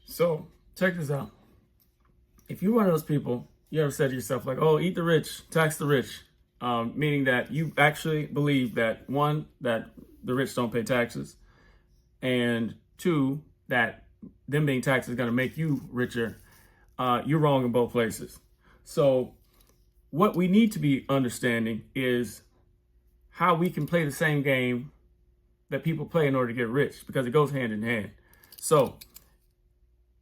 So check this out. If you're one of those people, you ever said to yourself like, oh, eat the rich, tax the rich, meaning that you actually believe that one, that the rich don't pay taxes, and two, that them being taxed is going to make you richer, you're wrong in both places. So what we need to be understanding is how we can play the same game that people play in order to get rich, because it goes hand in hand. So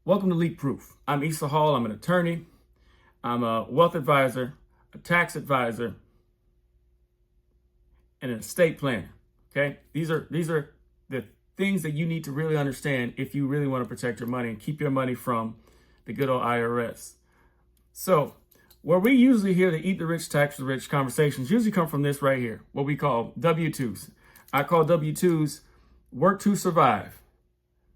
welcome to Leakproof. I'm Issa Hall. I'm an attorney. I'm a wealth advisor, a tax advisor, and an estate planner. Okay, these are the things that you need to really understand if you really want to protect your money and keep your money from the good old IRS. So where we usually hear the eat the rich, tax the rich conversations usually come from this right here, what we call W-2s. I call W-2s work to survive.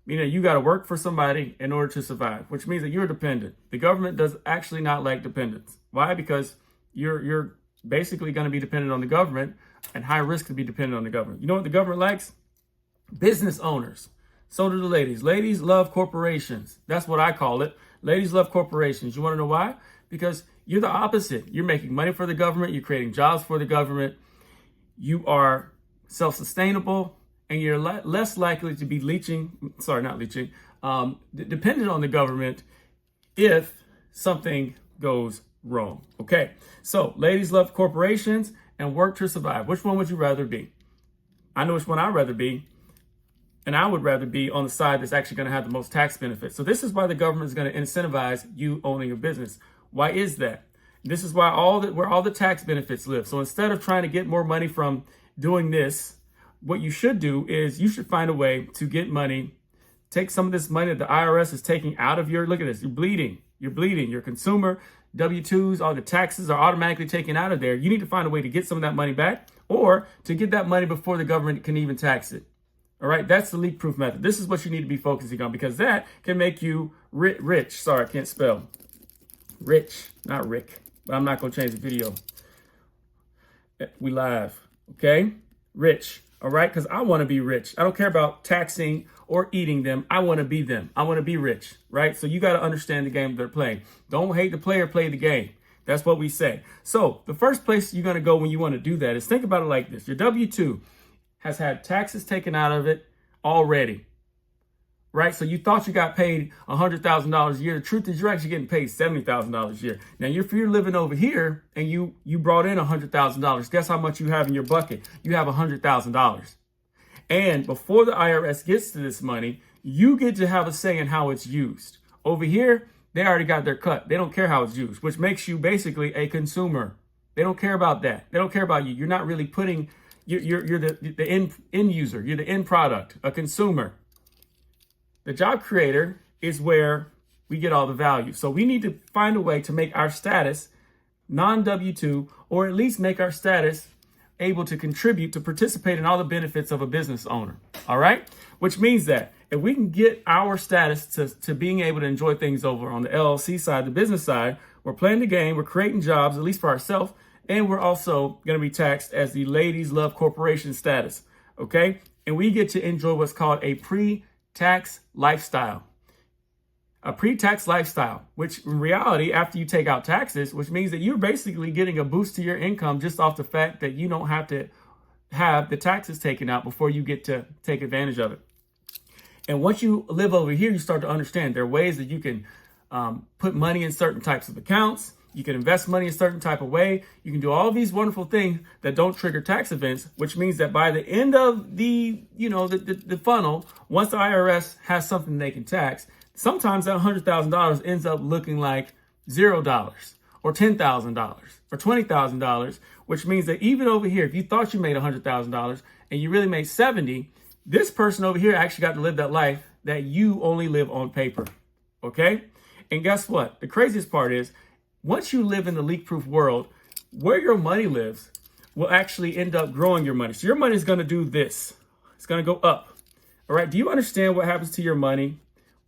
Meaning you got to work for somebody in order to survive, which means that you're dependent. The government does actually not like dependents. Why? Because you're basically going to be dependent on the government, and high risk to be dependent on the government. You know what the government likes? Business owners. So do the ladies. Ladies love corporations. That's what I call it. Ladies love corporations. You want to know why? Because you're the opposite. You're making money for the government. You're creating jobs for the government. You are self-sustainable, and you're less likely to be dependent on the government if something goes wrong. Okay, so ladies love corporations and work to survive. Which one would you rather be? I know which one I'd rather be, and I would rather be on the side that's actually going to have the most tax benefits. So this is why the government is going to incentivize you owning a business. Why is that? This is why where all the tax benefits live. So instead of trying to get more money from doing this, what you should do is you should find a way to get money, take some of this money that the IRS is taking out of look at this, you're bleeding, your consumer, W-2s, all the taxes are automatically taken out of there. You need to find a way to get some of that money back, or to get that money before the government can even tax it. All right, that's the leak-proof method. This is what you need to be focusing on, because that can make you rich. Sorry, I can't spell. Rich, not Rick, but I'm not going to change the video. We live, okay? Rich. All right, because I want to be rich. I don't care about taxing or eating them. I want to be them. I want to be rich, right? So you got to understand the game they're playing. Don't hate the player, play the game. That's what we say. So the first place you're going to go when you want to do that is think about it like this. Your W-2 has had taxes taken out of it already, right? So you thought you got paid $100,000 a year. The truth is you're actually getting paid $70,000 a year. Now, if you're living over here and you brought in $100,000, guess how much you have in your bucket? You have $100,000. And before the IRS gets to this money, you get to have a say in how it's used. Over here, they already got their cut. They don't care how it's used, which makes you basically a consumer. They don't care about that. They don't care about you. You're not really putting, you're the end user. You're the end product, a consumer. The job creator is where we get all the value. So we need to find a way to make our status non-W-2, or at least make our status able to contribute, to participate in all the benefits of a business owner. All right? Which means that if we can get our status to being able to enjoy things over on the LLC side, the business side, we're playing the game, we're creating jobs, at least for ourselves, and we're also going to be taxed as the ladies love corporation status. Okay? And we get to enjoy what's called a pre-tax lifestyle. A pre-tax lifestyle, which in reality, after you take out taxes, which means that you're basically getting a boost to your income just off the fact that you don't have to have the taxes taken out before you get to take advantage of it. And once you live over here, you start to understand there are ways that you can put money in certain types of accounts. You can invest money in a certain type of way. You can do all these wonderful things that don't trigger tax events, which means that by the end of the funnel, once the IRS has something they can tax, sometimes that $100,000 ends up looking like $0 or $10,000 or $20,000, which means that even over here, if you thought you made $100,000 and you really made 70, this person over here actually got to live that life that you only live on paper. Okay? And guess what? The craziest part is, once you live in the leak-proof world, where your money lives will actually end up growing your money. So your money is going to do this. It's going to go up. All right? Do you understand what happens to your money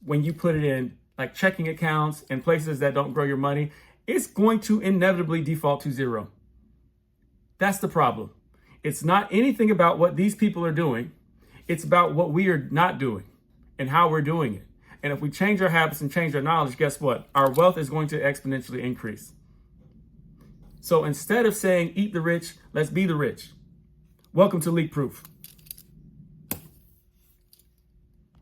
when you put it in like checking accounts and places that don't grow your money? It's going to inevitably default to zero. That's the problem. It's not anything about what these people are doing. It's about what we are not doing and how we're doing it. And if we change our habits and change our knowledge, guess what? Our wealth is going to exponentially increase. So instead of saying eat the rich, let's be the rich. Welcome to Leakproof.